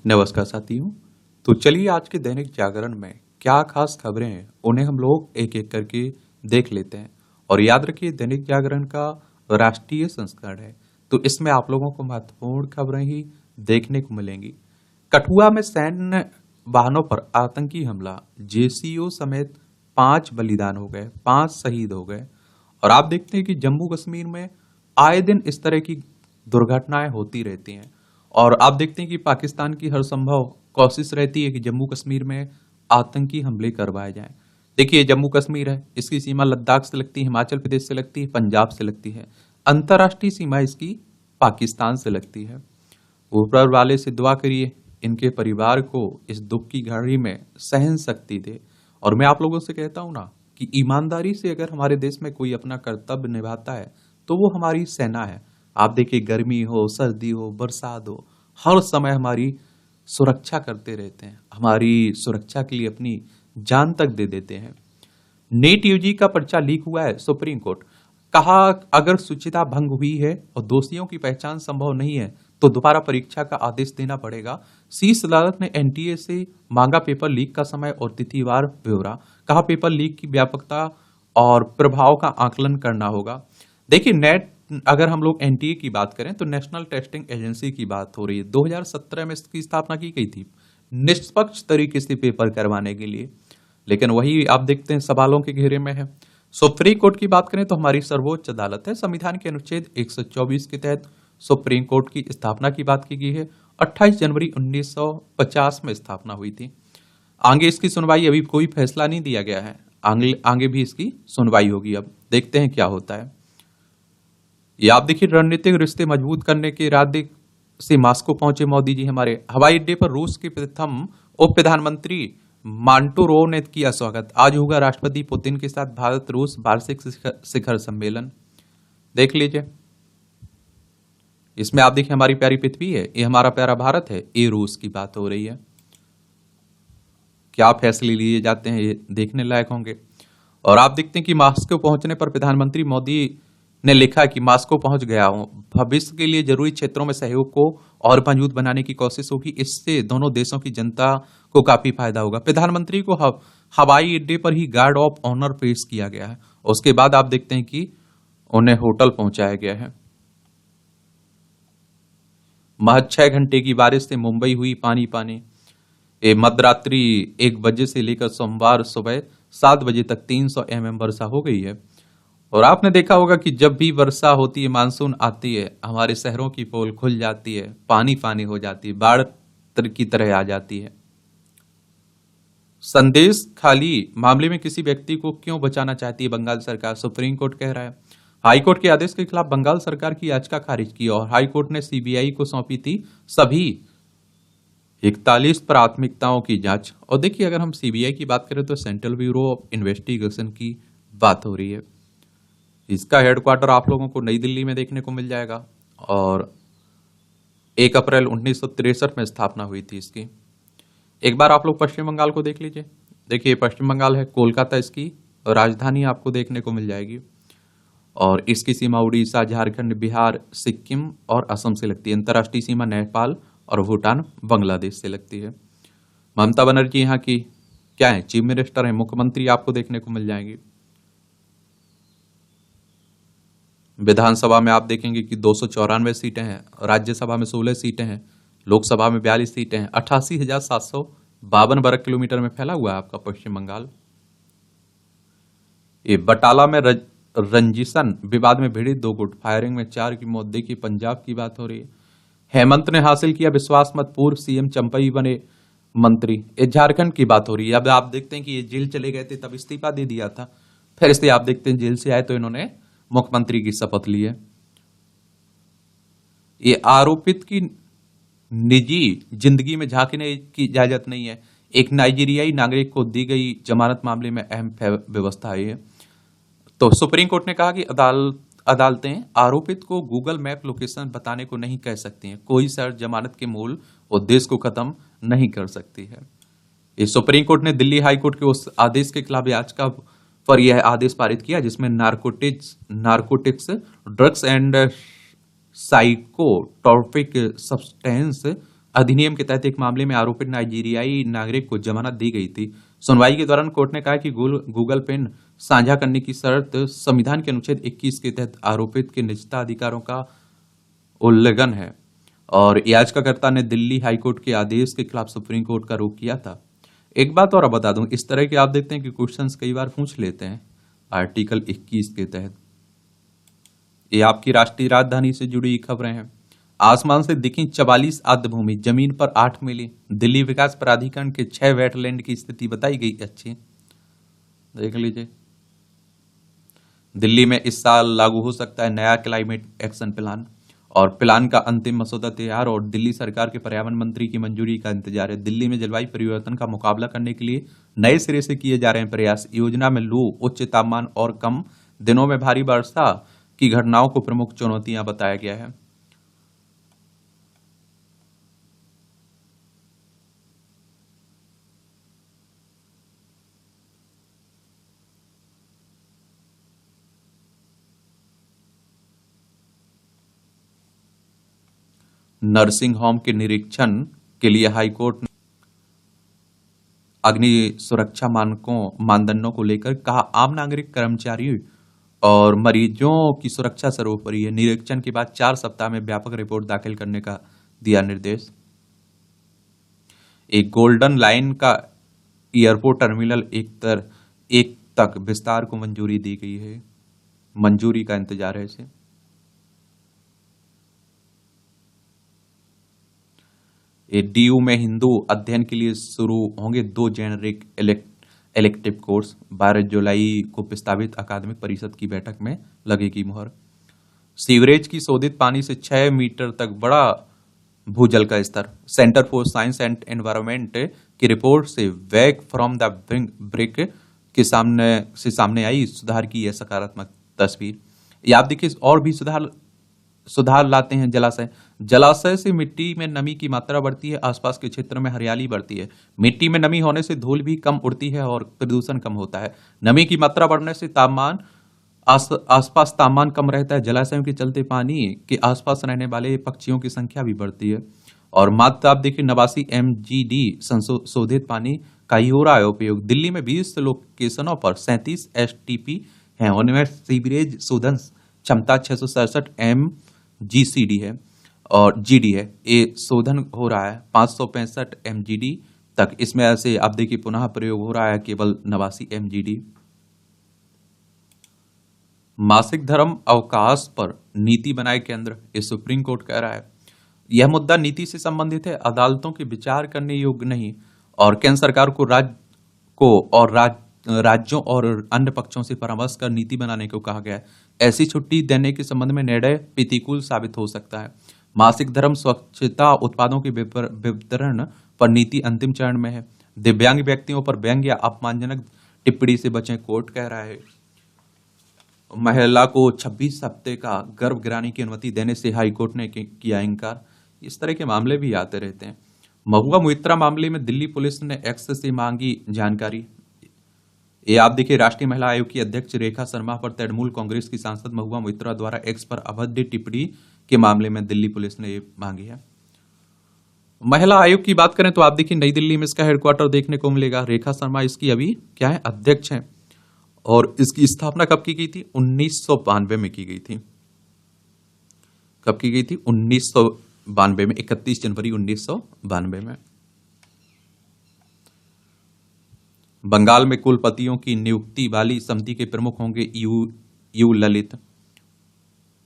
नमस्कार साथियों। तो चलिए आज के दैनिक जागरण में क्या खास खबरें हैं उन्हें हम लोग एक एक करके देख लेते हैं। और याद रखिए दैनिक जागरण का राष्ट्रीय संस्करण है, तो इसमें आप लोगों को महत्वपूर्ण खबरें ही देखने को मिलेंगी। कठुआ में सैन्य वाहनों पर आतंकी हमला, जेसीओ समेत 5 बलिदान हो गए, 5 शहीद हो गए। और आप देखते हैं कि जम्मू कश्मीर में आए दिन इस तरह की दुर्घटनाएं होती रहती हैं। और आप देखते हैं कि पाकिस्तान की हर संभव कोशिश रहती है कि जम्मू कश्मीर में आतंकी हमले करवाए जाएं। देखिए जम्मू कश्मीर है, इसकी सीमा लद्दाख से लगती है, हिमाचल प्रदेश से लगती है, पंजाब से लगती है। अंतर्राष्ट्रीय सीमा इसकी पाकिस्तान से लगती है। ऊपर वाले से दुआ करिए इनके परिवार को इस दुख की घड़ी में सहन शक्ति दे। और मैं आप लोगों से कहता हूं ना कि ईमानदारी से अगर हमारे देश में कोई अपना कर्तव्य निभाता है तो वो हमारी सेना है। आप देखिए गर्मी हो, सर्दी हो, बरसात हो, हर समय हमारी सुरक्षा करते रहते हैं, हमारी सुरक्षा के लिए अपनी जान तक दे देते हैं। नीट यूजी का पर्चा लीक हुआ है, सुप्रीम कोर्ट कहा अगर शुचिता भंग हुई है और दोषियों की पहचान संभव नहीं है तो दोबारा परीक्षा का आदेश देना पड़ेगा। शीर्ष अदालत ने एनटीए से मांगा पेपर लीक का समय और तिथिवार ब्यौरा। कहा पेपर लीक की व्यापकता और प्रभाव का आकलन करना होगा। देखिए नेट, अगर हम लोग एनटीए की बात करें तो नेशनल टेस्टिंग एजेंसी की बात हो रही है। 2017 में इसकी स्थापना की गई थी निष्पक्ष तरीके से पेपर करवाने के लिए, लेकिन वही आप देखते हैं सवालों के घेरे में है। सुप्रीम कोर्ट की बात करें तो हमारी सर्वोच्च अदालत है। संविधान के अनुच्छेद 124 के तहत सुप्रीम कोर्ट की स्थापना की बात की गई है। 28 जनवरी 1950 में स्थापना हुई थी। आगे इसकी सुनवाई, अभी कोई फैसला नहीं दिया गया है, आगे भी इसकी सुनवाई होगी। अब देखते हैं क्या होता है। ये आप देखिए रणनीतिक रिश्ते मजबूत करने के इरादे से मॉस्को पहुंचे मोदी जी। हमारे हवाई अड्डे पर रूस के प्रथम उप प्रधानमंत्री मांटूरोव ने किया स्वागत। आज होगा राष्ट्रपति पुतिन के साथ भारत रूस वार्षिक शिखर सम्मेलन। देख लीजिए, इसमें आप देखिए हमारी प्यारी पृथ्वी है, ये हमारा प्यारा भारत है, ये रूस की बात हो रही है। क्या फैसले लिए जाते हैं ये देखने लायक होंगे। और आप देखते हैं कि मॉस्को पहुंचने पर प्रधानमंत्री मोदी ने लिखा कि मॉस्को पहुंच गया हूं, भविष्य के लिए जरूरी क्षेत्रों में सहयोग को और मजबूत बनाने की कोशिश होगी। इससे दोनों देशों की जनता को काफी फायदा होगा। प्रधानमंत्री को हवाई अड्डे पर ही गार्ड ऑफ ऑनर पेश किया गया है। उसके बाद आप देखते हैं कि उन्हें होटल पहुंचाया गया है। महज 6 घंटे की बारिश से मुंबई हुई पानी पानी। मध्यरात्रि 1 बजे से लेकर सोमवार सुबह 7 बजे तक 300 mm वर्षा हो गई है। और आपने देखा होगा कि जब भी वर्षा होती है, मानसून आती है, हमारे शहरों की पोल खुल जाती है, पानी पानी हो जाती है, बाढ़ की तरह आ जाती है। संदेश खाली मामले में किसी व्यक्ति को क्यों बचाना चाहती है बंगाल सरकार, सुप्रीम कोर्ट कह रहा है। हाईकोर्ट के आदेश के खिलाफ बंगाल सरकार की याचिका खारिज की और हाईकोर्ट ने सीबीआई को सौंपी थी सभी 41 प्राथमिकताओं की जांच। और देखिए अगर हम सीबीआई की बात करें तो सेंट्रल ब्यूरो ऑफ इन्वेस्टिगेशन की बात हो रही है। इसका हेडक्वार्टर आप लोगों को नई दिल्ली में देखने को मिल जाएगा और 1 अप्रैल 1963 में स्थापना हुई थी इसकी। एक बार आप लोग पश्चिम बंगाल को देख लीजिए। देखिए पश्चिम बंगाल है, कोलकाता इसकी राजधानी आपको देखने को मिल जाएगी। और इसकी सीमा उड़ीसा, झारखंड, बिहार, सिक्किम और असम से लगती है। अंतर्राष्ट्रीय सीमा नेपाल और भूटान, बांग्लादेश से लगती है। ममता बनर्जी यहाँ की क्या है, चीफ मिनिस्टर है, मुख्यमंत्री आपको देखने को मिल जाएंगी। विधानसभा में आप देखेंगे कि 294 सीटें हैं, राज्यसभा में 16 सीटें हैं, लोकसभा में 42 सीटें हैं। 88,752 वर्ग किलोमीटर में फैला हुआ है आपका पश्चिम बंगाल। ये बटाला में रंजिशन विवाद में भिड़ी 2 गुट, फायरिंग में 4 की मौत। देखिए पंजाब की बात हो रही है। हेमंत ने हासिल किया विश्वास मत, पूर्व सीएम चंपई बने मंत्री। ये झारखंड की बात हो रही है। अब आप देखते हैं कि ये जेल चले गए थे तब इस्तीफा दे दिया था, फिर इससे आप देखते हैं जेल से आए तो इन्होंने मुख्यमंत्री की शपथ ली है। ये आरोपित की निजी जिंदगी में झांकने की इजाजत नहीं है। एक नाइजीरियाई नागरिक को दी गई जमानत मामले में अहम व्यवस्था है। तो सुप्रीम कोर्ट ने कहा कि अदालतें आरोपित को गूगल मैप लोकेशन बताने को नहीं कह सकती हैं। कोई शर्त जमानत के मूल उद्देश्य को खत्म नहीं कर सकती है। ये सुप्रीम कोर्ट ने दिल्ली हाई कोर्ट के उस आदेश के खिलाफ याचिका पर यह आदेश पारित किया जिसमें narcotics, drugs and psychotropic substance अधिनियम के तहत एक मामले में आरोपित नाइजीरियाई नागरिक को जमानत दी गई थी। सुनवाई के दौरान कोर्ट ने कहा कि गूगल पेन साझा करने की शर्त संविधान के अनुच्छेद 21 के तहत आरोपित के निजता अधिकारों का उल्लंघन है और याचिकाकर्ता ने दिल्ली हाईकोर्ट के आदेश के खिलाफ सुप्रीम कोर्ट का रुख किया था। एक बात और बता दूं, इस तरह के आप देखते हैं कि क्वेश्चंस कई बार पूछ लेते हैं आर्टिकल 21 के तहत। ये आपकी राष्ट्रीय राजधानी से जुड़ी खबरें हैं। आसमान से दिखी 44 आर्द्रभूमि, जमीन पर 8 मिली। दिल्ली विकास प्राधिकरण के 6 वेटलैंड की स्थिति बताई गई अच्छी, देख लीजिए। दिल्ली में इस साल लागू हो सकता है नया क्लाइमेट एक्शन प्लान और प्लान का अंतिम मसौदा तैयार और दिल्ली सरकार के पर्यावरण मंत्री की मंजूरी का इंतजार है। दिल्ली में जलवायु परिवर्तन का मुकाबला करने के लिए नए सिरे से किए जा रहे हैं प्रयास। योजना में लू, उच्च तापमान और कम दिनों में भारी वर्षा की घटनाओं को प्रमुख चुनौतियां बताया गया है। नर्सिंग होम के निरीक्षण के लिए हाईकोर्ट ने अग्नि सुरक्षा मानदंडों को लेकर कहा, आम नागरिक, कर्मचारियों और मरीजों की सुरक्षा सर्वोपरि है। निरीक्षण के बाद 4 सप्ताह में व्यापक रिपोर्ट दाखिल करने का दिया निर्देश। एक गोल्डन लाइन का एयरपोर्ट टर्मिनल 1 तक विस्तार को मंजूरी दी गई है। मंजूरी का इंतजार है इसे। डीयू में हिंदू अध्ययन के लिए शुरू होंगे 2 जेनरिक इलेक्टिव कोर्स। 12 जुलाई को प्रस्तावित अकादमिक परिषद की बैठक में लगेगी मुहर। सीवरेज की शोधित पानी से 6 मीटर तक बढ़ा भूजल का स्तर। Centre for science and environment की रिपोर्ट से वेक फ्रॉम द ब्रिक के सामने आई सुधार की यह सकारात्मक तस्वीर। ये आप देखिए, और भी सुधार लाते हैं। जलाशय से मिट्टी में नमी की मात्रा बढ़ती है, आसपास के क्षेत्र में हरियाली बढ़ती है। मिट्टी में नमी होने से धूल भी कम उड़ती है और प्रदूषण कम होता है। नमी की मात्रा बढ़ने से आसपास तापमान कम रहता है। जलाशयों के चलते पानी के आसपास रहने वाले पक्षियों की संख्या भी बढ़ती है। और मात्रा आप देखिए 89 MGD संशोधित पानी का ही हो रहा है उपयोग। दिल्ली में 20 लोकेशनों पर 37 STP है, उनमें सीवरेज शोधन क्षमता 667 MGCD है और GD है। ये शोधन हो रहा है 565 MGD तक। इसमें ऐसे आप देखिए पुनः प्रयोग हो रहा है केवल 89 MGD। मासिक धर्म अवकाश पर नीति बनाए केंद्र, ये सुप्रीम कोर्ट कह रहा है। यह मुद्दा नीति से संबंधित है, अदालतों के विचार करने योग्य नहीं और केंद्र सरकार को राज्यों और अन्य पक्षों से परामर्श कर नीति बनाने को कहा गया है। ऐसी छुट्टी देने के संबंध में निर्णय प्रतिकूल साबित हो सकता है। मासिक धर्म स्वच्छता उत्पादों के वितरण पर नीति अंतिम चरण में है। दिव्यांग व्यक्तियों पर व्यंग्य या अपमानजनक टिप्पणी से बचें, कोर्ट कह रहा है। महिला को 26 हफ्ते का गर्भगिरानी की अनुमति देने से हाईकोर्ट ने किया इनकार। इस तरह के मामले भी आते रहते हैं। महुआ मोइत्रा मामले में दिल्ली पुलिस ने एक्स से मांगी जानकारी। ये आप देखिए, राष्ट्रीय महिला आयोग की अध्यक्ष रेखा शर्मा पर तृणमूल कांग्रेस की सांसद महुआ मोइत्रा द्वारा एक्स पर अभद्र टिप्पणी के मामले में दिल्ली पुलिस ने ये मांगी है। महिला आयोग की बात करें तो आप देखिए नई दिल्ली में इसका हेडक्वार्टर देखने को मिलेगा। रेखा शर्मा इसकी अभी क्या है, अध्यक्ष हैं और इसकी स्थापना कब की गई थी? 1992 में की गई थी। कब की गई थी? 1992 में, 31 जनवरी 1992 में। बंगाल में कुलपतियों की नियुक्ति वाली समिति के प्रमुख होंगे यू ललित।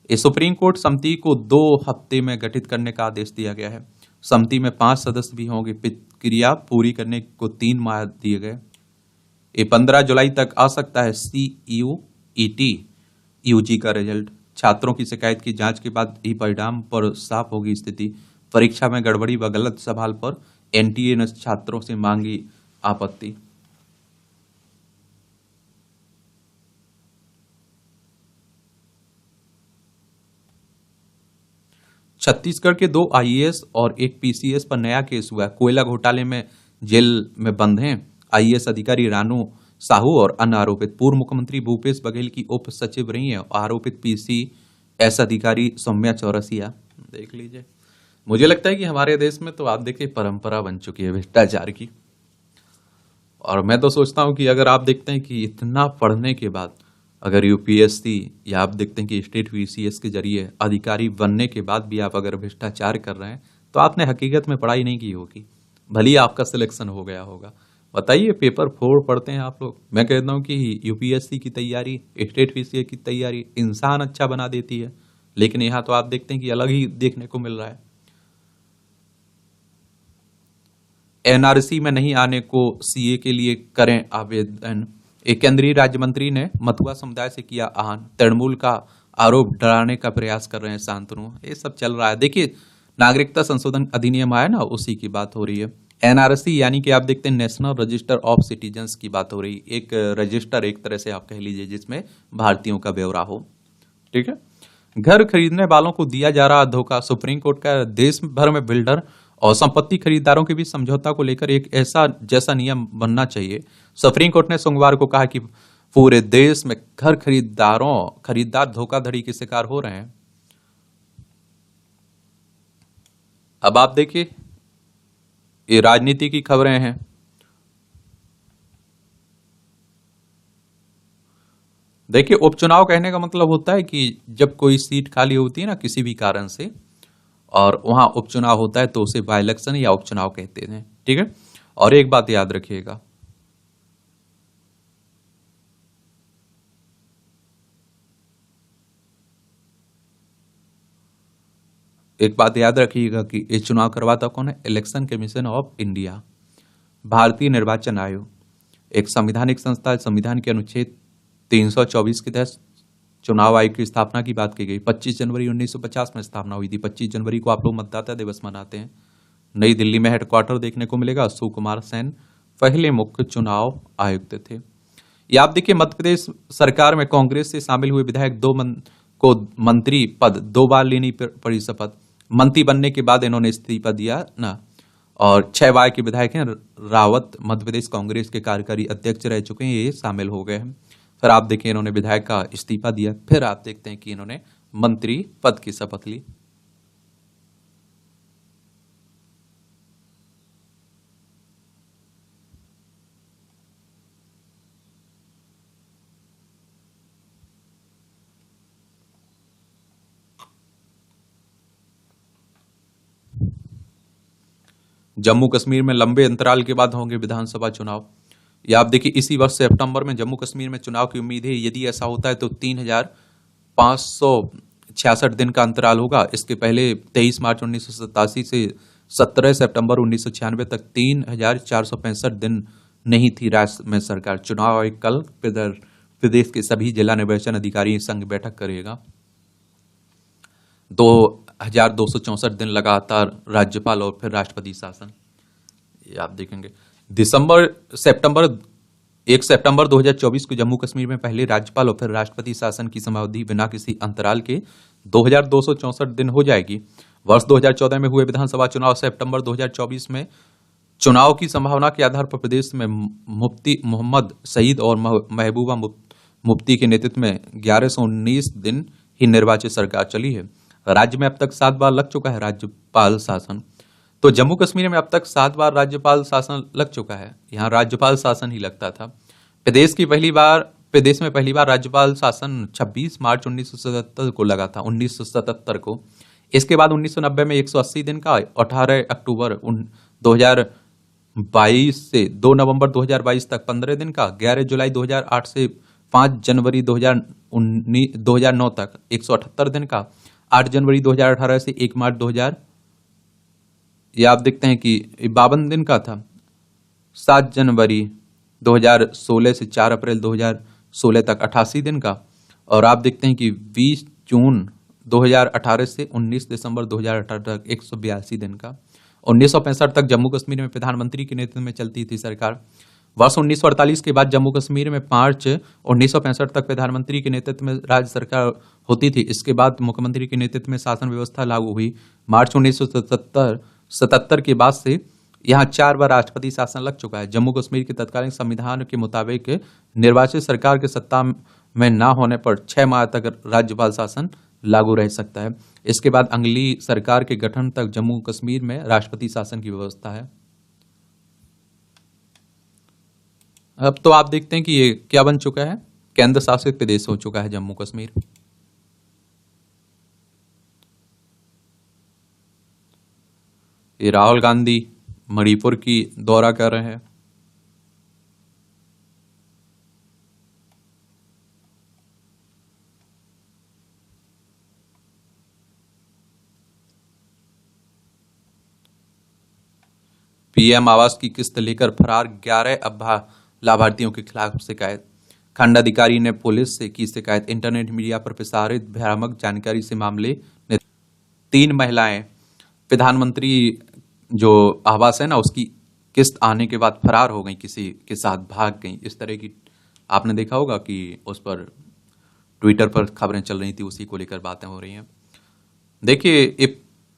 सुप्रीम कोर्ट समिति को 2 हफ्ते में गठित करने का आदेश दिया गया है। समिति में 5 सदस्य भी होंगे। प्रक्रिया पूरी करने को 3 माह दिए गए। ये 15 जुलाई तक आ सकता है CUET UG का रिजल्ट। छात्रों की शिकायत की जांच के बाद ही परिणाम पर साफ होगी स्थिति। परीक्षा में गड़बड़ी व गलत सवाल पर NTA ने छात्रों से मांगी आपत्ति। छत्तीसगढ़ के 2 IAS और 1 PCS पर नया केस हुआ है। कोयला घोटाले में जेल में बंद हैं IAS अधिकारी रानू साहू और अन्य आरोपित। पूर्व मुख्यमंत्री भूपेश बघेल की उप सचिव रही है। आरोपित PCS अधिकारी सौम्या चौरसिया, देख लीजिए। मुझे लगता है कि हमारे देश में तो आप देखिए परंपरा बन चुकी है भ्रष्टाचार की। और मैं तो सोचता हूँ कि अगर आप देखते हैं कि इतना पढ़ने के बाद अगर यूपीएससी या आप देखते हैं कि स्टेट वीसीएस के जरिए अधिकारी बनने के बाद भी आप अगर भ्रष्टाचार कर रहे हैं तो आपने हकीकत में पढ़ाई नहीं की होगी, भले ही आपका सिलेक्शन हो गया होगा। बताइए, पेपर फोर पढ़ते हैं आप लोग। मैं कहता हूँ कि यूपीएससी की तैयारी, स्टेट वीसीएस की तैयारी इंसान अच्छा बना देती है, लेकिन यहाँ तो आप देखते हैं कि अलग ही देखने को मिल रहा है। एनआरसी में नहीं आने को सीए के लिए करें आवेदन। एक केंद्रीय राज्य मंत्री ने मथुरा समुदाय से किया आह्वान। तृणमूल का आरोप डराने का प्रयास कर रहे हैं शांतनु। ये सब चल रहा है। देखिए, नागरिकता संशोधन अधिनियम आया ना, उसी की बात हो रही है। एनआरसी यानी कि आप देखते हैं नेशनल रजिस्टर ऑफ सिटीजन्स की बात हो रही है। एक रजिस्टर एक तरह से आप कह लीजिए जिसमें भारतीयों का ब्यौरा हो। ठीक है। घर खरीदने वालों को दिया जा रहा धोखा। सुप्रीम कोर्ट का देश भर में बिल्डर और संपत्ति खरीदारों के बीच समझौता को लेकर एक ऐसा जैसा नियम बनना चाहिए। सुप्रीम कोर्ट ने सोमवार को कहा कि पूरे देश में घर खरीदार धोखाधड़ी के शिकार हो रहे हैं। अब आप देखिए, ये राजनीति की खबरें हैं। देखिए, उपचुनाव कहने का मतलब होता है कि जब कोई सीट खाली होती है ना किसी भी कारण से, और वहां उपचुनाव होता है तो उसे बाय इलेक्शन या उपचुनाव कहते हैं। ठीक है। और एक बात याद रखिएगा, कि ये चुनाव करवाता कौन है? इलेक्शन कमीशन ऑफ इंडिया, भारतीय निर्वाचन आयोग, एक संवैधानिक संस्था है। संविधान के अनुच्छेद 324 के तहत चुनाव आयोग की स्थापना की बात की गई। 25 जनवरी 1950 में स्थापना हुई थी। 25 जनवरी को आप लोग मतदाता दिवस मनाते हैं। नई दिल्ली में हेडक्वार्टर देखने को मिलेगा। सुकुमार सेन पहले मुख्य चुनाव आयुक्त थे। ये आप देखिए, मध्य प्रदेश सरकार में कांग्रेस से शामिल हुए विधायक को मंत्री पद 2 बार लेनी पड़ी शपथ। मंत्री बनने के बाद इन्होंने इस्तीफा दिया ना। और 6 बार के विधायक हैं। रावत मध्य प्रदेश कांग्रेस के कार्यकारी अध्यक्ष रह चुके हैं, ये शामिल हो गए हैं। फिर आप देखिए, इन्होंने विधायक का इस्तीफा दिया। फिर आप देखते हैं कि इन्होंने मंत्री पद की शपथ ली। जम्मू कश्मीर में लंबे अंतराल के बाद होंगे विधानसभा चुनाव। या आप देखिए, इसी वर्ष सितंबर में जम्मू कश्मीर में चुनाव की उम्मीद है। यदि ऐसा होता है तो 3,566 दिन का अंतराल होगा। इसके पहले 23 मार्च 1987 से 17 सितंबर 1996 तक 3,465 दिन नहीं थी राज्य में सरकार। चुनाव आयोग कल प्रदेश के सभी जिला निर्वाचन अधिकारी संग बैठक करेगा। 2,264 दिन लगातार राज्यपाल और फिर राष्ट्रपति शासन, ये आप देखेंगे। 1 सितंबर 2024 को जम्मू कश्मीर में पहले राज्यपाल और फिर राष्ट्रपति शासन की समावधि बिना किसी अंतराल के 2,264 दिन हो जाएगी। वर्ष 2014 में हुए विधानसभा चुनाव सितंबर 2024 में चुनाव की संभावना के आधार पर प्रदेश में मुफ्ती मोहम्मद सईद और महबूबा मुफ्ती के नेतृत्व में 1119 दिन ही निर्वाचित सरकार चली है। राज्य में अब तक 7 बार लग चुका है राज्यपाल शासन। तो जम्मू कश्मीर में अब तक 7 बार राज्यपाल शासन लग चुका है। यहाँ राज्यपाल शासन ही लगता था। प्रदेश में पहली बार राज्यपाल शासन 26 मार्च 1977 को लगा था, 1977 को। इसके बाद 1990 में 180 दिन का, 18 अक्टूबर 2022 से 2 नवंबर 2022 तक 15 दिन का, 11 जुलाई 2008 से 5 जनवरी 2009 तक 178 दिन का, 8 जनवरी 2018 से 1 मार्च 2000, ये आप देखते हैं कि 52 दिन का था। 7 जनवरी 2016 से 4 अप्रैल 2016 तक 88 दिन का। और आप देखते हैं कि 20 जून 2018 से 19 दिसंबर 2018 तक 182 दिन का। 1965 तक जम्मू कश्मीर में प्रधानमंत्री के नेतृत्व में चलती थी सरकार। वर्ष 1948 के बाद जम्मू कश्मीर में मार्च 1965 तक प्रधानमंत्री के नेतृत्व में राज्य सरकार होती थी। इसके बाद मुख्यमंत्री के नेतृत्व में शासन व्यवस्था लागू हुई। मार्च 1977 के बाद से यहाँ 4 बार राष्ट्रपति शासन लग चुका है। जम्मू कश्मीर के तत्कालीन संविधान के मुताबिक निर्वाचित सरकार के सत्ता में न होने पर 6 माह तक राज्यपाल शासन लागू रह सकता है। इसके बाद अगली सरकार के गठन तक जम्मू कश्मीर में राष्ट्रपति शासन की व्यवस्था है। अब तो आप देखते हैं कि ये क्या बन चुका है, केंद्र शासित प्रदेश हो चुका है जम्मू कश्मीर। ये राहुल गांधी मणिपुर की दौरा कर रहे हैं। पीएम आवास की किस्त लेकर फरार 11 लाभार्थियों के खिलाफ शिकायत। खंड अधिकारी ने पुलिस से की शिकायत। इंटरनेट मीडिया पर प्रसारित भ्रामक जानकारी से मामले ने 3 महिलाएं प्रधानमंत्री जो आवास है ना उसकी किस्त आने के बाद फरार हो गई, किसी के साथ भाग गई। इस तरह की आपने देखा होगा कि उस पर ट्विटर पर खबरें चल रही थी, उसी को लेकर बातें हो रही हैं। देखिए ये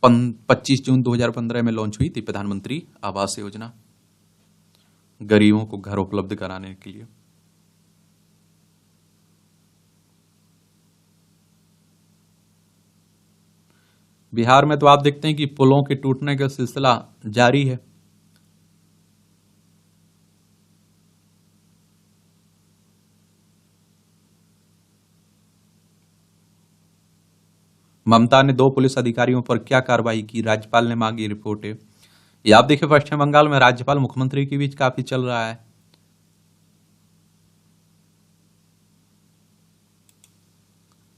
25 जून 2015 में लॉन्च हुई थी प्रधानमंत्री आवास योजना, गरीबों को घर उपलब्ध कराने के लिए। बिहार में तो आप देखते हैं कि पुलों के टूटने का सिलसिला जारी है। ममता ने 2 पुलिस अधिकारियों पर क्या कार्रवाई की, राज्यपाल ने मांगी रिपोर्टें। ये आप देखिए पश्चिम बंगाल में राज्यपाल मुख्यमंत्री के बीच काफी चल रहा है।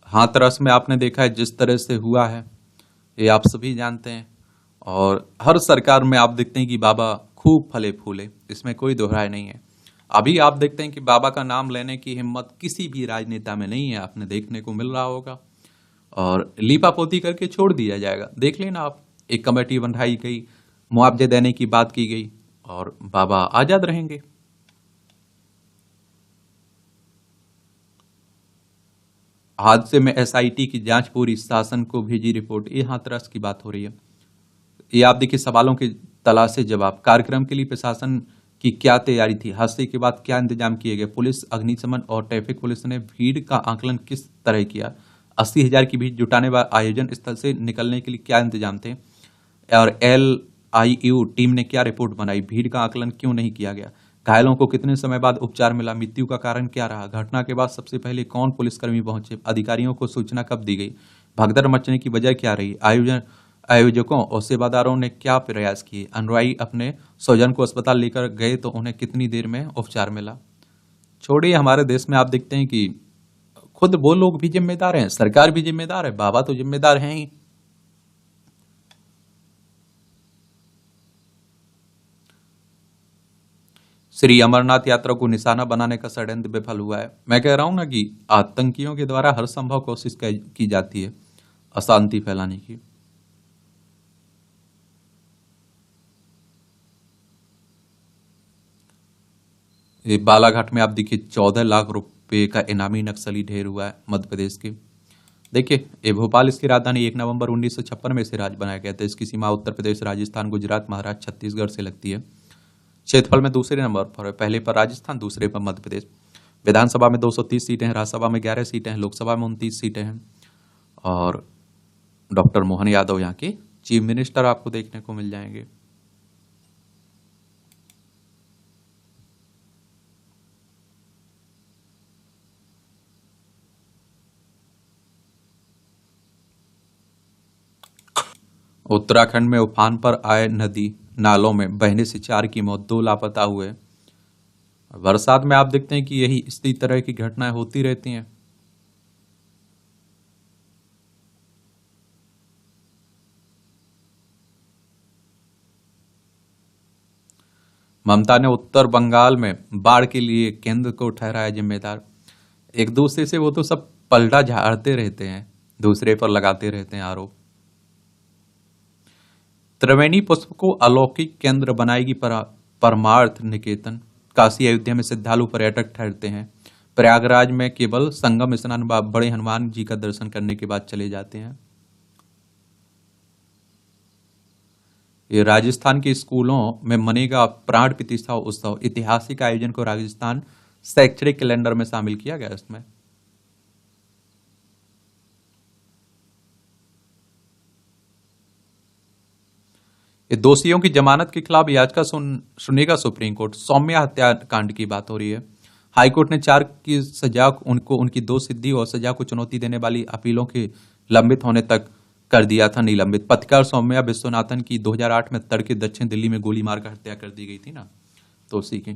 हाथरस में आपने देखा है जिस तरह से हुआ है, ये आप सभी जानते हैं। और हर सरकार में आप देखते हैं कि बाबा खूब फले फूले, इसमें कोई दोहराय नहीं है। अभी आप देखते हैं कि बाबा का नाम लेने की हिम्मत किसी भी राजनेता में नहीं है, आपने देखने को मिल रहा होगा। और लीपापोती करके छोड़ दिया जाएगा। देख लेना आप, एक कमेटी बनाई गई, मुआवजे देने की बात की गई और बाबा आजाद रहेंगे। हादसे में एसआईटी की जांच पूरी, शासन को भेजी रिपोर्ट। ये हाथरस की बात हो रही है। ये आप देखिए सवालों के तलाशे जवाब। कार्यक्रम के लिए प्रशासन की क्या तैयारी थी, हादसे के बाद क्या इंतजाम किए गए, पुलिस, अग्निशमन और ट्रैफिक पुलिस ने भीड़ का आकलन किस तरह किया, 80,000 की भीड़ जुटाने व आयोजन स्थल से निकलने के लिए क्या इंतजाम थे, और LIU टीम ने क्या रिपोर्ट बनाई, भीड़ का आकलन क्यों नहीं किया गया, घायलों को कितने समय बाद उपचार मिला, मृत्यु का कारण क्या रहा, घटना के बाद सबसे पहले कौन पुलिसकर्मी पहुंचे, अधिकारियों को सूचना कब दी गई, भगदड़ मचने की वजह क्या रही, आयोजकों और सेवादारों ने क्या प्रयास किए, अनुयायी अपने स्वजन को अस्पताल लेकर गए तो उन्हें कितनी देर में उपचार मिला। छोड़िए, हमारे देश में आप देखते हैं कि खुद वो लोग भी जिम्मेदार हैं, सरकार भी जिम्मेदार है, बाबा तो जिम्मेदार हैं ही। श्री अमरनाथ यात्रा को निशाना बनाने का षड्यंत्र विफल हुआ है। मैं कह रहा हूं ना कि आतंकियों के द्वारा हर संभव कोशिश की जाती है अशांति फैलाने की। ये बालाघाट में आप देखिए 14 लाख रुपए का इनामी नक्सली ढेर हुआ है मध्य प्रदेश के। देखिए ये भोपाल इसकी राजधानी 1 नवंबर 1956 में इसे राज्य बनाया गया था। इसकी सीमा उत्तर प्रदेश, राजस्थान, गुजरात, महाराष्ट्र, छत्तीसगढ़ से लगती है। क्षेत्रफल में दूसरे नंबर पर है, पहले पर राजस्थान, दूसरे पर मध्य प्रदेश। विधानसभा में 230 सीटें हैं, राज्यसभा में 11 सीटें हैं, लोकसभा में 29 सीटें हैं। और डॉक्टर मोहन यादव यहाँ के चीफ मिनिस्टर आपको देखने को मिल जाएंगे। उत्तराखंड में उफान पर आए नदी नालों में बहने से 4 की मौत, 2 लापता हुए। बरसात में आप देखते हैं कि यही इसी तरह की घटनाएं होती रहती हैं। ममता ने उत्तर बंगाल में बाढ़ के लिए केंद्र को ठहराया जिम्मेदार। एक दूसरे से वो तो सब पलटा झाड़ते रहते हैं, दूसरे पर लगाते रहते हैं आरोप। त्रिवेणी पुष्प को अलौकिक केंद्र बनाएगी परमार्थ निकेतन। काशी अयोध्या में श्रद्धालु पर्यटक ठहरते हैं। प्रयागराज में केवल संगम स्नान बड़े हनुमान जी का दर्शन करने के बाद चले जाते हैं। ये राजस्थान के स्कूलों में मनेगा प्राण प्रतिष्ठा उत्सव। ऐतिहासिक आयोजन को राजस्थान शैक्षणिक कैलेंडर में शामिल किया गया। इसमें ये दोषियों की जमानत के खिलाफ याचिका सुनेगा सुप्रीम कोर्ट। सौम्या हत्याकांड की बात हो रही है। हाईकोर्ट ने 4 की सजा उनको उनकी 2 सिद्धि और सजा को चुनौती देने वाली अपीलों के लंबित होने तक कर दिया था निलंबित। पत्रकार सौम्या विश्वनाथन की 2008 में तड़के दक्षिण दिल्ली में गोली मारकर हत्या कर दी गई थी ना, तो उसी की।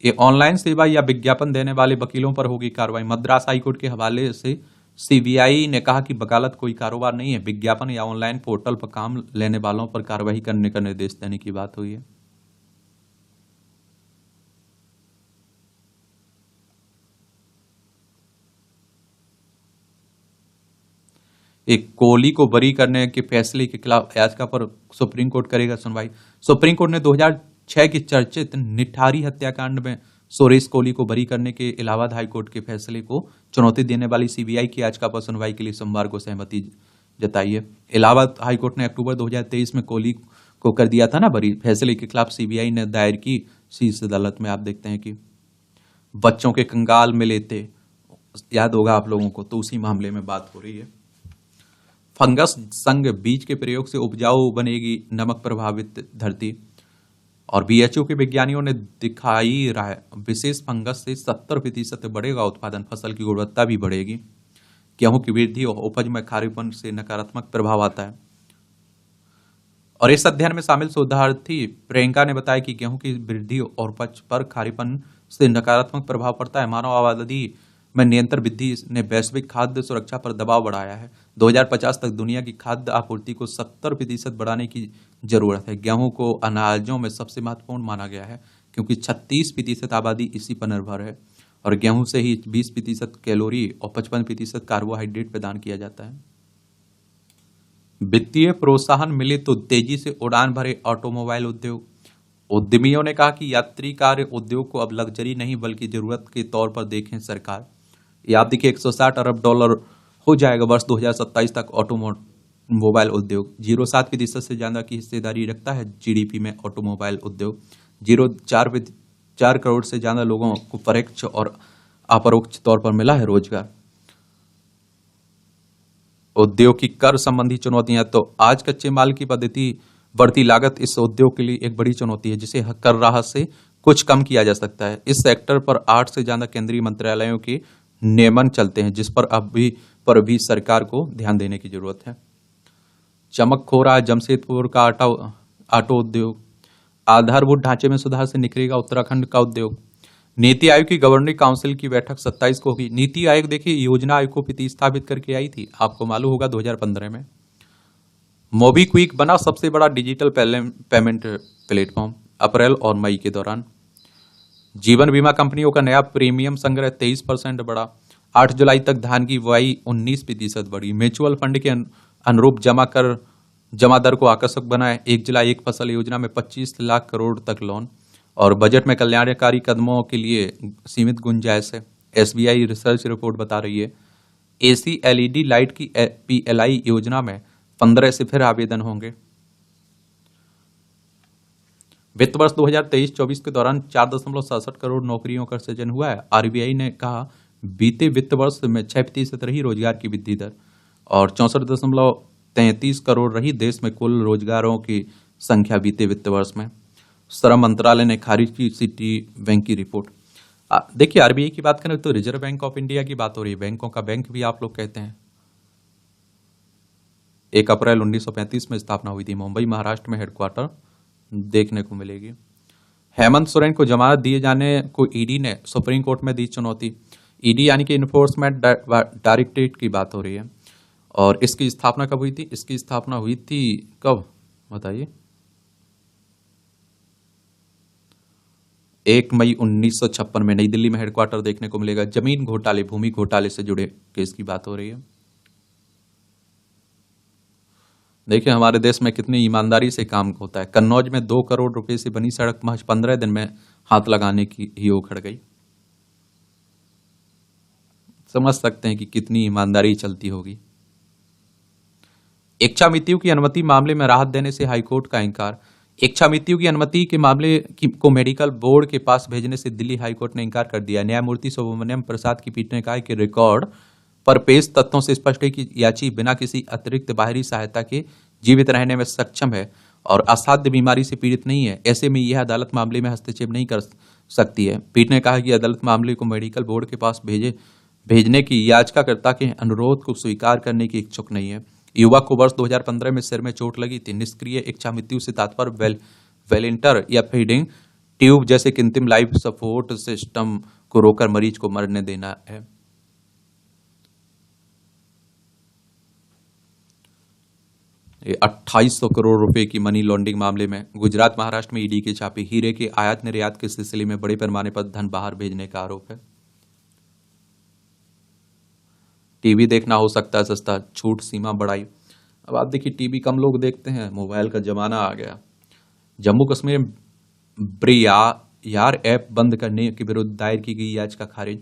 ये ऑनलाइन सेवा या विज्ञापन देने वाले वकीलों पर होगी कार्रवाई। मद्रास हाईकोर्ट के हवाले से सीबीआई ने कहा कि वकालत कोई कारोबार नहीं है, विज्ञापन या ऑनलाइन पोर्टल पर काम लेने वालों पर कार्रवाई करने का निर्देश देने की बात हुई है। एक कोहली को बरी करने के फैसले के खिलाफ याचिका पर सुप्रीम कोर्ट करेगा सुनवाई। सुप्रीम कोर्ट ने 2006 की चर्चित निठारी हत्याकांड में सुरेश कोहली को बरी करने के इलाहाबाद हाईकोर्ट के फैसले को चुनौती देने वाली सीबीआई की याचिका पर सुनवाई के लिए सोमवार को सहमति जताई है। इलाहाबाद हाईकोर्ट ने अक्टूबर 2023 में कोहली को कर दिया था ना बरी। फैसले के खिलाफ सीबीआई ने दायर की शीर्ष अदालत में। आप देखते हैं कि बच्चों के कंगाल में लेते, याद होगा आप लोगों को, तो उसी मामले में बात हो रही है। फंगस संग बीज के प्रयोग से उपजाऊ बनेगी नमक प्रभावित धरती। और बीएचयू के विज्ञानियों ने दिखाई रहा है विशेष फंगस से 70% बढ़ेगा उत्पादन, फसल की गुणवत्ता भी बढ़ेगी। गेहूं की वृद्धि और उपज में खारेपन से नकारात्मक प्रभाव आता है। और इस अध्ययन में शामिल शोधार्थी प्रियंका ने बताया कि गेहूं की वृद्धि और उपज पर खारेपन से नकारात्मक प्रभाव पड़ता है। मानव आबादी में निरंतर वृद्धि ने वैश्विक खाद्य सुरक्षा पर दबाव बढ़ाया है। 2050 तक दुनिया की खाद्य आपूर्ति को 70% बढ़ाने की जरूरत है। गेहूं को अनाजों में सबसे महत्वपूर्ण माना गया है क्योंकि 36% आबादी इसी पर निर्भर है और गेहूं से ही 20% कैलोरी और 55% कार्बोहाइड्रेट प्रदान किया जाता है। वित्तीय प्रोत्साहन मिले तो तेजी से उड़ान भरे ऑटोमोबाइल उद्योग। उद्यमियों ने कहा कि यात्री कार्य उद्योग को अब लग्जरी नहीं बल्कि जरूरत के तौर पर देखें सरकार। ये आप देखिए $160 अरब हो जाएगा वर्ष 2027 तक। ऑटोमोबाइल उद्योग 0.7% से ज्यादा की हिस्सेदारी रखता है जीडीपी में। ऑटोमोबाइल उद्योग 0.4 करोड़ से ज्यादा लोगों को परोक्ष और अपरोक्ष तौर पर मिला है रोजगार। उद्योग की कर संबंधी चुनौतियां, तो आज कच्चे माल की पद्धति बढ़ती लागत इस उद्योग के लिए एक बड़ी चुनौती है जिसे कर राहत से कुछ कम किया जा सकता है। इस सेक्टर पर 8 से ज्यादा केंद्रीय मंत्रालयों के नियमन चलते हैं जिस पर भी सरकार को ध्यान देने की जरूरत है। चमक खो रहा है जमशेदपुर का ऑटो उद्योग। आधारभूत ढांचे में सुधार से निखरेगा उत्तराखंड का उद्योग। नीति आयोग की गवर्निंग काउंसिल की बैठक 27 को होगी। नीति आयोग देखिए योजना आयोग को प्रतिस्थापित करके आई थी, आपको मालूम होगा 2015 में। मोबीक्विक बना सबसे बड़ा डिजिटल पेमेंट प्लेटफॉर्म अप्रैल और मई के दौरान। जीवन बीमा कंपनियों का नया प्रीमियम संग्रह 23% बढ़ा। 8 जुलाई तक धान की बुआई 19% बढ़ी। म्यूचुअल फंड के अनुरूप जमा दर को आकर्षक बनाए। 1 जुलाई एक फसल योजना में 25 लाख करोड़ तक लोन। और बजट में कल्याणकारी कदमों के लिए सीमित गुंजाइश है। एसबीआई रिसर्च रिपोर्ट बता रही है एसी एलईडी लाइट की पीएलआई योजना में 15 से फिर आवेदन होंगे। वित्त वर्ष 2023-24 के दौरान 4.67 करोड़ नौकरियों का सृजन हुआ है। आरबीआई ने कहा बीते वित्त वर्ष में 6% रही रोजगार की वृद्धि दर और 64.33 करोड़ रही देश में कुल रोजगारों की संख्या बीते वित्त वर्ष में। श्रम मंत्रालय ने खारिज की सिटी बैंक की रिपोर्ट। देखिए आरबीआई की बात करें तो रिजर्व बैंक ऑफ इंडिया की बात हो रही है। बैंकों का बैंक भी आप लोग कहते हैं। 1 अप्रैल 1935 में स्थापना हुई थी। मुंबई महाराष्ट्र में हेडक्वार्टर देखने को मिलेगी। हेमंत सोरेन को जमानत दिए जाने को ईडी ने सुप्रीम कोर्ट में दी चुनौती। ईडी यानी कि इन्फोर्समेंट डायरेक्टरेट की बात हो रही है। और इसकी स्थापना कब हुई थी? इसकी स्थापना हुई थी कब बताइए? 1 मई 1956 में नई दिल्ली में हेडक्वार्टर देखने को मिलेगा। जमीन घोटाले, भूमि घोटाले से जुड़े केस की बात हो रही है। देखिए हमारे देश में कितनी ईमानदारी से काम होता है। कन्नौज में 2 करोड़ रुपए से बनी सड़क महज 15 दिन में हाथ लगाने की ही उखड़ गई। समझ सकते हैं कि कितनी ईमानदारी चलती होगी। इच्छा मृत्यु की अनुमति मामले में राहत देने से हाईकोर्ट का इंकार। इच्छा मृत्यु की अनुमति के मामले को मेडिकल बोर्ड के पास भेजने से दिल्ली हाईकोर्ट ने इंकार कर दिया। न्यायमूर्ति सुब्रमण्यम प्रसाद की पीठ ने कहा कि रिकॉर्ड पर पेश तथ्यों से स्पष्ट है कि याची बिना किसी अतिरिक्त बाहरी सहायता के जीवित रहने में सक्षम है और असाध्य बीमारी से पीड़ित नहीं है। ऐसे में यह अदालत मामले में हस्तक्षेप नहीं कर सकती है। पीठ ने कहा कि अदालत मामले को मेडिकल बोर्ड के पास भेजने की याचिकाकर्ता के अनुरोध को स्वीकार करने की इच्छुक नहीं है। युवक को वर्ष 2015 में सिर में चोट लगी थी। निष्क्रिय इच्छा मृत्यु से तात्पर्य वेलेंटर या फीडिंग ट्यूब जैसे कृत्रिम लाइफ सपोर्ट सिस्टम को रोकर मरीज को मरने देना है। ये 2800 करोड़ रुपए की मनी लॉन्ड्रिंग मामले में गुजरात महाराष्ट्र में ईडी के छापे। हीरे के आयात निर्यात के सिलसिले में बड़े पैमाने पर धन बाहर भेजने का आरोप है। टीवी देखना हो सकता है सस्ता, छूट सीमा बढ़ाई। अब आप देखिए टीवी कम लोग देखते हैं, मोबाइल का जमाना आ गया। जम्मू कश्मीर ब्रियार ऐप बंद करने के विरुद्ध दायर की गई याचिका खारिज।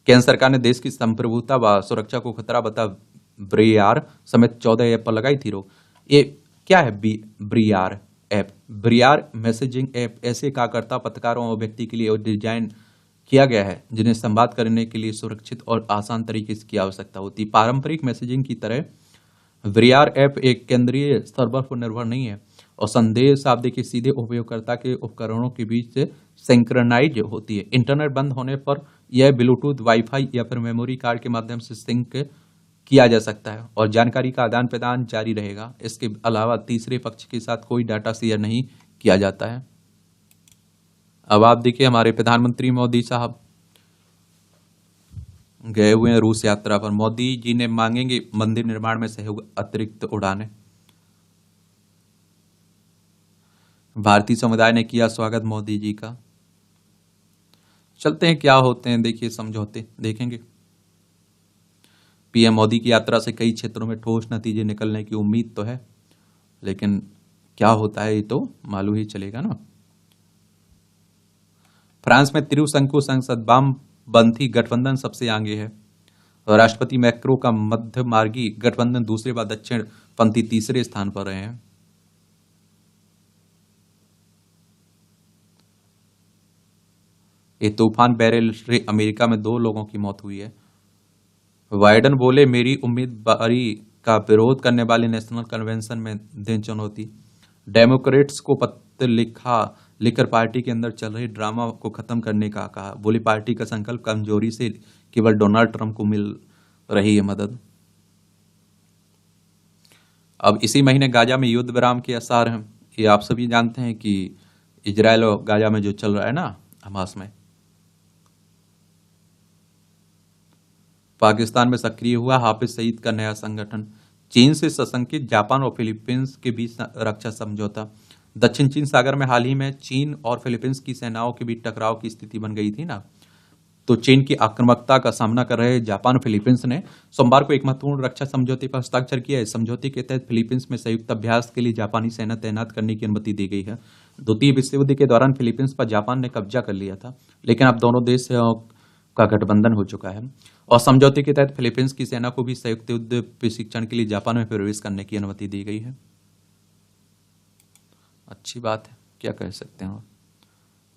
केंद्र सरकार ने देश की संप्रभुता व सुरक्षा को खतरा बता ब्रियार समेत 14 ऐप पर लगाई थी रोक। ये क्या है ब्रियार ऐप? ब्रियार मैसेजिंग ऐप ऐसे कार्यकर्ता, पत्रकारों और व्यक्ति के लिए डिजाइन किया गया है जिन्हें संवाद करने के लिए सुरक्षित और आसान तरीके की आवश्यकता होती है। पारंपरिक मैसेजिंग की तरह ब्रियार ऐप एक केंद्रीय सर्वर पर निर्भर नहीं है और संदेश आप देखिए सीधे उपयोगकर्ता के उपकरणों के बीच से सिंक्रनाइज होती है। इंटरनेट बंद होने पर यह ब्लूटूथ, वाईफाई या फिर मेमोरी कार्ड के माध्यम से सिंक किया जा सकता है और जानकारी का आदान प्रदान जारी रहेगा। इसके अलावा तीसरे पक्ष के साथ कोई डाटा शेयर नहीं किया जाता है। अब आप देखिए हमारे प्रधानमंत्री मोदी साहब गए हुए हैं रूस यात्रा पर। मोदी जी ने मांगेंगे मंदिर निर्माण में सहयोग, अतिरिक्त उड़ानें। भारतीय समुदाय ने किया स्वागत मोदी जी का। चलते हैं क्या होते हैं, देखिए समझौते देखेंगे। पीएम मोदी की यात्रा से कई क्षेत्रों में ठोस नतीजे निकलने की उम्मीद तो है, लेकिन क्या होता है ये तो मालूम ही चलेगा ना। फ्रांस में त्रिशंकु संसद वामपंथी गठबंधन सबसे आगे है। राष्ट्रपति मैक्रो का मध्य मार्गी गठबंधन दूसरे व दक्षिण पंथी तीसरे स्थान पर रहे हैं। ये तूफान बैरल से अमेरिका में 2 लोगों की मौत हुई है। बाइडेन बोले मेरी उम्मीदवारी का विरोध करने वाले नेशनल कन्वेंशन में दें चुनौती। डेमोक्रेट्स को पत्र लिखकर पार्टी के अंदर चल रही ड्रामा को खत्म करने का कहा। बोली पार्टी का संकल्प कमजोरी से केवल डोनाल्ड ट्रंप को मिल रही है मदद। अब इसी महीने गाजा में युद्ध विराम के आसार हैं। ये आप सभी जानते हैं कि इजराइल और गाजा में जो चल रहा है ना हमास में। पाकिस्तान में सक्रिय हुआ हाफिज सईद का नया संगठन। चीन से सशंकित जापान और फिलीपींस के बीच रक्षा समझौता। दक्षिण चीन सागर में हाल ही में चीन और फिलीपींस की सेनाओं के बीच टकराव की स्थिति बन गई थी ना, तो चीन की आक्रामकता का सामना कर रहे जापान और फिलीपींस ने सोमवार को एक महत्वपूर्ण रक्षा समझौते पर हस्ताक्षर किया है। समझौते के तहत फिलीपींस में संयुक्त अभ्यास के लिए जापानी सेना तैनात करने की अनुमति दी गई है। द्वितीय विश्व युद्ध के दौरान फिलीपींस पर जापान ने कब्जा कर लिया था, लेकिन अब दोनों देश का गठबंधन हो चुका है और समझौते के तहत फिलीपींस की सेना को भी संयुक्त युद्ध प्रशिक्षण के लिए जापान में प्रवेश करने की अनुमति दी गई है। अच्छी बात है, क्या कह सकते हैं।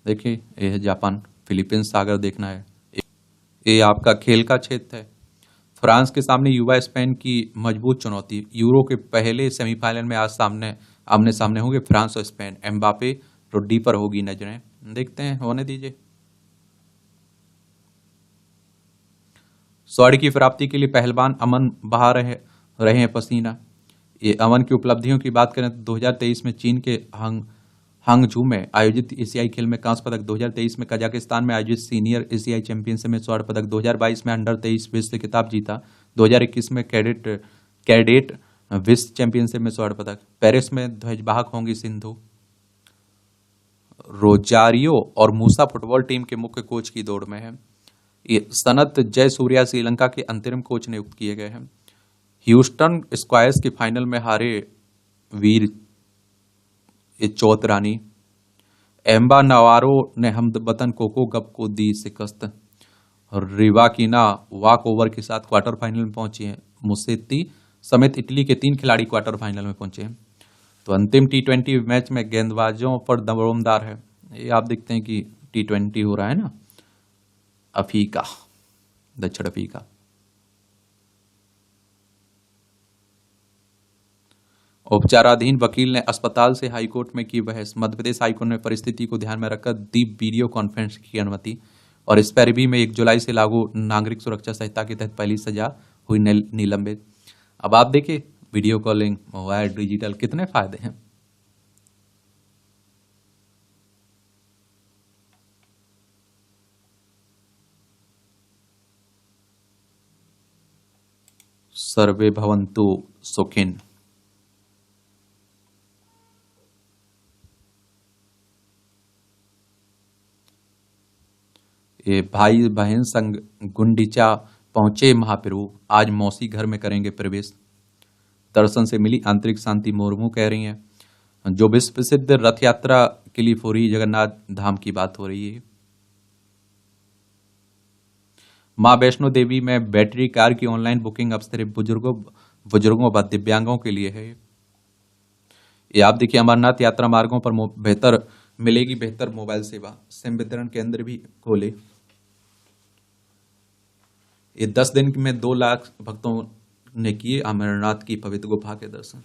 देखिए ये है जापान, फिलीपींस सागर देखना है। ये आपका खेल का क्षेत्र है। फ्रांस के सामने युवा स्पेन की मजबूत चुनौती। यूरो के पहले सेमीफाइनल में आज आमने सामने होंगे फ्रांस और स्पेन। एम्बापे रोड्डी पर होगी नजरें, देखते हैं, होने दीजिए। स्वर्ण की प्राप्ति के लिए पहलवान अमन बहा रहे हैं पसीना। ये अमन की उपलब्धियों की बात करें तो 2023 में चीन के हांगझू में आयोजित एशियाई खेल में कांस्य पदक, 2023 में कजाकिस्तान में आयोजित सीनियर एशियाई चैंपियनशिप में स्वर्ण पदक, 2022 में अंडर 23 विश्व खिताब जीता, 2021 में कैडेट विश्व चैंपियनशिप में स्वर्ण पदक। पेरिस में ध्वजवाहक होंगी सिंधु। रोजारियो और मूसा फुटबॉल टीम के मुख्य कोच की दौड़ में है। ये सनत जयसूर्या श्रीलंका के अंतरिम कोच नियुक्त किए गए हैं। ह्यूस्टन स्क्वायर्स के फाइनल में हारे वीर चौधरानी। एम्बा नवारो ने हमवतन कोको गप को दी शिकस्त। रिवाकिना वॉक ओवर के साथ क्वार्टर फाइनल में पहुंची हैं। मुसेत्ती समेत इटली के 3 खिलाड़ी क्वार्टर फाइनल में पहुंचे हैं। तो अंतिम T20 मैच में गेंदबाजों पर दमदार है। ये आप देखते हैं कि T20 हो रहा है ना, अफ्रीका, दक्षिण अफ्रीका। उपचाराधीन वकील ने अस्पताल से हाईकोर्ट में की बहस। मध्य प्रदेश हाईकोर्ट ने परिस्थिति को ध्यान में रखकर दी वीडियो कॉन्फ्रेंस की अनुमति। और इस पैरवी में 1 जुलाई से लागू नागरिक सुरक्षा संहिता के तहत पहली सजा हुई निलंबित। अब आप देखिए वीडियो कॉलिंग, मोबाइल, डिजिटल कितने फायदे हैं। सर्वे भवन्तु सुखिन। ये भाई बहन संग गुंडीचा पहुंचे महाप्रभु, आज मौसी घर में करेंगे प्रवेश। दर्शन से मिली आंतरिक शांति, मुर्मू कह रही हैं। जो विश्व प्रसिद्ध रथ यात्रा के लिए पूरी जगन्नाथ धाम की बात हो रही है। मां वैष्णो देवी में बैटरी कार की ऑनलाइन बुकिंग अब सिर्फ बुजुर्गों व दिव्यांगों के लिए है। ये आप देखिए अमरनाथ यात्रा मार्गों पर मिलेगी बेहतर मोबाइल सेवा। सिम वितरण केंद्र भी खोले। ये 10 दिन में 2 लाख भक्तों ने किए अमरनाथ की पवित्र गुफा के दर्शन।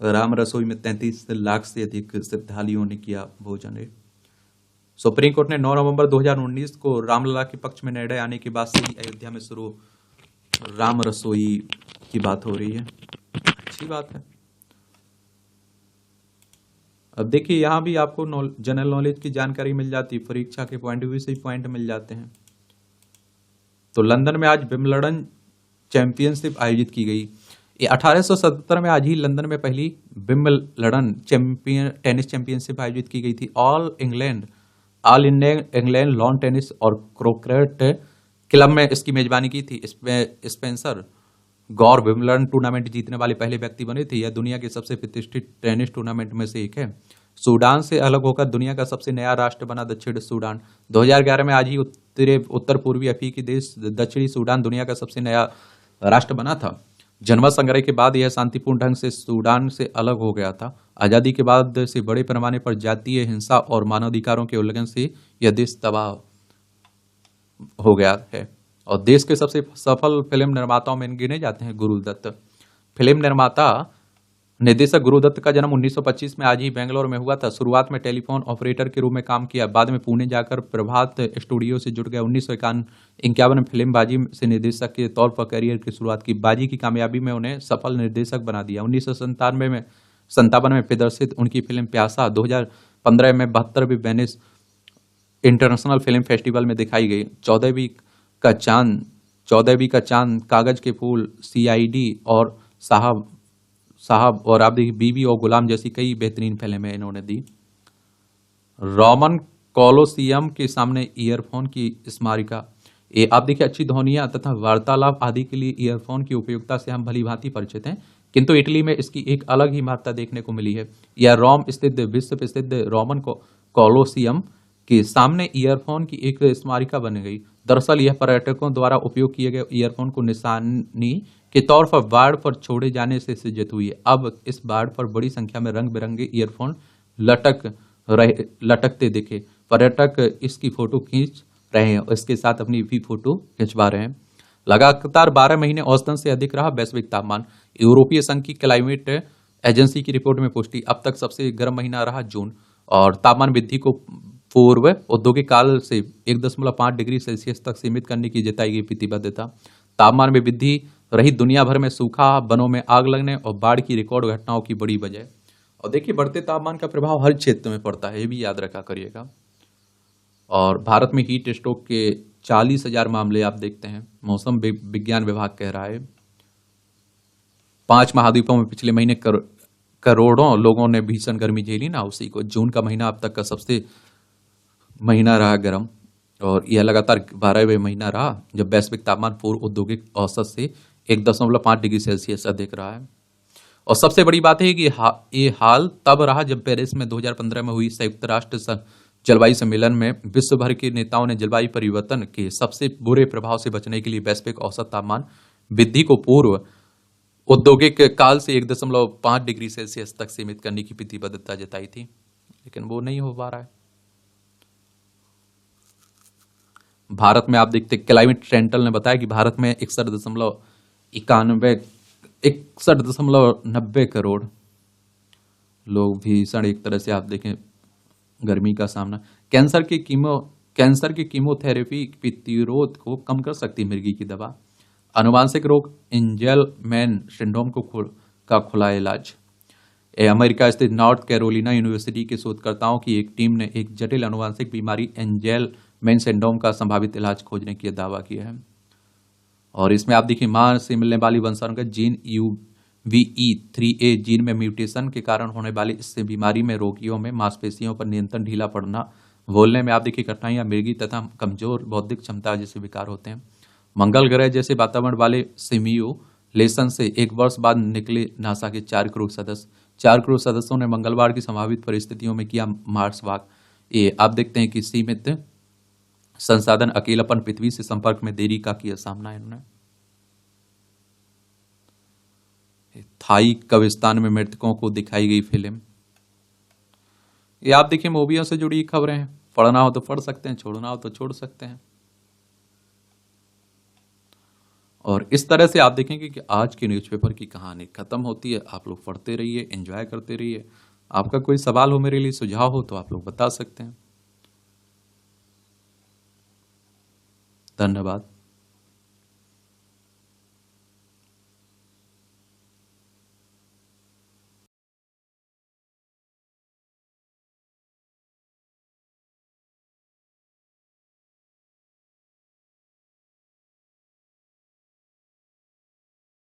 राम रसोई में 33 लाख से अधिक श्रद्धालुओं ने किया भोजन। सुप्रीम कोर्ट ने 9 नवंबर 2019 को रामलला के पक्ष में निर्णय आने के बाद से ही अयोध्या में शुरू राम रसोई की बात हो रही है। अच्छी बात है। अब देखिए यहाँ भी आपको जनरल नॉलेज की जानकारी मिल जाती है, परीक्षा के पॉइंट व्यू से पॉइंट मिल जाते हैं। तो लंदन में आज विंबलडन चैंपियनशिप आयोजित की गई। ये 1877 में आज ही लंदन में पहली विंबलडन टेनिस चैंपियनशिप आयोजित की गई थी। ऑल इंग्लैंड लॉन टेनिस और क्रिकेट क्लब में इसकी मेजबानी की थी। स्पेंसर गौर विंबलडन टूर्नामेंट जीतने वाले पहले व्यक्ति बने थे। यह दुनिया के सबसे प्रतिष्ठित टेनिस टूर्नामेंट में से एक है। सूडान से अलग होकर दुनिया का सबसे नया राष्ट्र बना दक्षिण सूडान। 2011 में आज ही उत्तर पूर्वी अफ्रीकी देश दक्षिणी सूडान दुनिया का सबसे नया राष्ट्र बना था। जनमत संग्रह के बाद यह शांतिपूर्ण ढंग से सूडान से अलग हो गया था। आजादी के बाद से बड़े पैमाने पर जातीय हिंसा और मानवाधिकारों के उल्लंघन से यह देश तबाह हो गया है। और देश के सबसे सफल फिल्म निर्माताओं में गिने जाते हैं गुरुदत्त। फिल्म निर्माता निर्देशक गुरुदत्त का जन्म 1925 में आज ही बेंगलोर में हुआ था। शुरुआत में टेलीफोन ऑपरेटर के रूप में काम किया, बाद में पुणे जाकर प्रभात स्टूडियो से जुड़ गया। 1951 में फिल्म बाजी से निर्देशक के तौर पर करियर की शुरुआत की। बाजी की कामयाबी में उन्हें सफल निर्देशक बना दिया। 1957 में प्रदर्शित उनकी फिल्म प्यासा 2015 में 72वें वेनिस इंटरनेशनल फिल्म फेस्टिवल में दिखाई गई। 14वीं का चांद, कागज के फूल, CID और साहब और आप देखिए बीबी और गुलाम जैसी कई बेहतरीन फिल्में इन्होंने दी। रोमन कोलोसियम के सामने ईयरफोन की स्मारिका। ये आप देखिए अच्छी ध्वनियां तथा वार्तालाप आदि के लिए ईयरफोन की उपयोगिता से हम भली भांति परिचित हैं, किंतु इटली में इसकी एक अलग ही महत्ता देखने को मिली है। यह रोम स्थित विश्व प्रसिद्ध रोमन कोलोसियम के सामने ईयरफोन की एक स्मारिका बन गई। दरअसल यह पर्यटकों द्वारा उपयोग किए गए ईयरफोन को निशानी के तौर पर बाढ़ पर छोड़े जाने से सृजित हुई है। अब इस बाढ़ पर बड़ी संख्या में रंग बिरंगे ईयरफोन लटकते दिखे। पर्यटक इसकी फोटो खींच रहे हैं और इसके साथ अपनी भी फोटो खिंचवा रहे हैं। लगातार 12 महीने औसतन से अधिक रहा वैश्विक तापमान। यूरोपीय संघ की क्लाइमेट एजेंसी की रिपोर्ट में पुष्टि। अब तक सबसे गर्म महीना रहा जून। और तापमान वृद्धि को पूर्व औद्योगिक काल से 1.5 डिग्री सेल्सियस तक सीमित करने की जताई गई प्रतिबद्धता। तापमान में वृद्धि रही दुनिया भर में सूखा, वनों में आग लगने और बाढ़ की रिकॉर्ड घटनाओं की बड़ी वजह। और देखिए बढ़ते तापमान का प्रभाव हर क्षेत्र में पड़ता है, ये भी याद रखा करिएगा। और भारत में हीट स्ट्रोक के 40,000 मामले आप देखते हैं। मौसम विज्ञान विभाग कह रहा है 5 महाद्वीपों में पिछले महीने करोड़ों लोगों ने भीषण गर्मी झेली ना, उसी को जून का महीना अब तक का सबसे महीना रहा गर्म। और यह लगातार 12वें महीना रहा जब वैश्विक तापमान पूर्व औद्योगिक औसत से 1.5 डिग्री सेल्सियस अधिक रहा है। और सबसे बड़ी बात है कि ये हाल तब रहा जब पेरिस में 2015 में हुई संयुक्त राष्ट्र जलवायु सम्मेलन में विश्व भर के नेताओं ने जलवायु परिवर्तन के सबसे बुरे प्रभाव से बचने के लिए वैश्विक औसत तापमान वृद्धि को पूर्व औद्योगिक काल से 1.5 डिग्री सेल्सियस तक सीमित करने की प्रतिबद्धता जताई थी, लेकिन वो नहीं हो पा रहा है। भारत में आप देखते क्लाइमेट सेंटर ने बताया कि भारत में 61.90 करोड़ लोग भीषण एक तरह से आप देखें गर्मी का सामना। कैंसर की कीमोथेरेपी प्रतिरोध को कम कर सकती है मिर्गी की दवा। अनुवांशिक रोग एंजेलमैन सिंड्रोम का खुला इलाज। अमेरिका स्थित नॉर्थ कैरोलिना यूनिवर्सिटी के शोधकर्ताओं की एक टीम ने एक जटिल अनुवांशिक बीमारी एंजेलमैन सिंड्रोम का संभावित इलाज खोजने की दावा किया है। और इसमें आप देखिए मां से मिलने वाली वंशाणु जीन UBE3A जीन में म्यूटेशन के कारण होने वाली इससे बीमारी में रोगियों में मांसपेशियों पर नियंत्रण ढीला पड़ना, बोलने में आप देखिए कठिनाइयां, मिर्गी तथा कमजोर बौद्धिक क्षमता जैसे विकार होते हैं। मंगल ग्रह जैसे वातावरण वाले सिम्युलेशन से 1 वर्ष बाद निकले नासा के 4 करोड़ सदस्यों ने मंगलवार की संभावित परिस्थितियों में किया मार्स वॉक। ये आप देखते हैं कि सीमित संसाधन, अकेलापन, पृथ्वी से संपर्क में देरी का किया सामना इन्होंने। थाई कब्रिस्तान में मृतकों को दिखाई गई फिल्म। ये आप देखिए मूवियों से जुड़ी खबरें हैं। पढ़ना हो तो पढ़ सकते हैं, छोड़ना हो तो छोड़ सकते हैं। और इस तरह से आप देखेंगे कि आज के न्यूज़पेपर की कहानी खत्म होती है। आप लोग पढ़ते रहिए, एंजॉय करते रहिए। आपका कोई सवाल हो, मेरे लिए सुझाव हो तो आप लोग बता सकते हैं। धन्यवाद।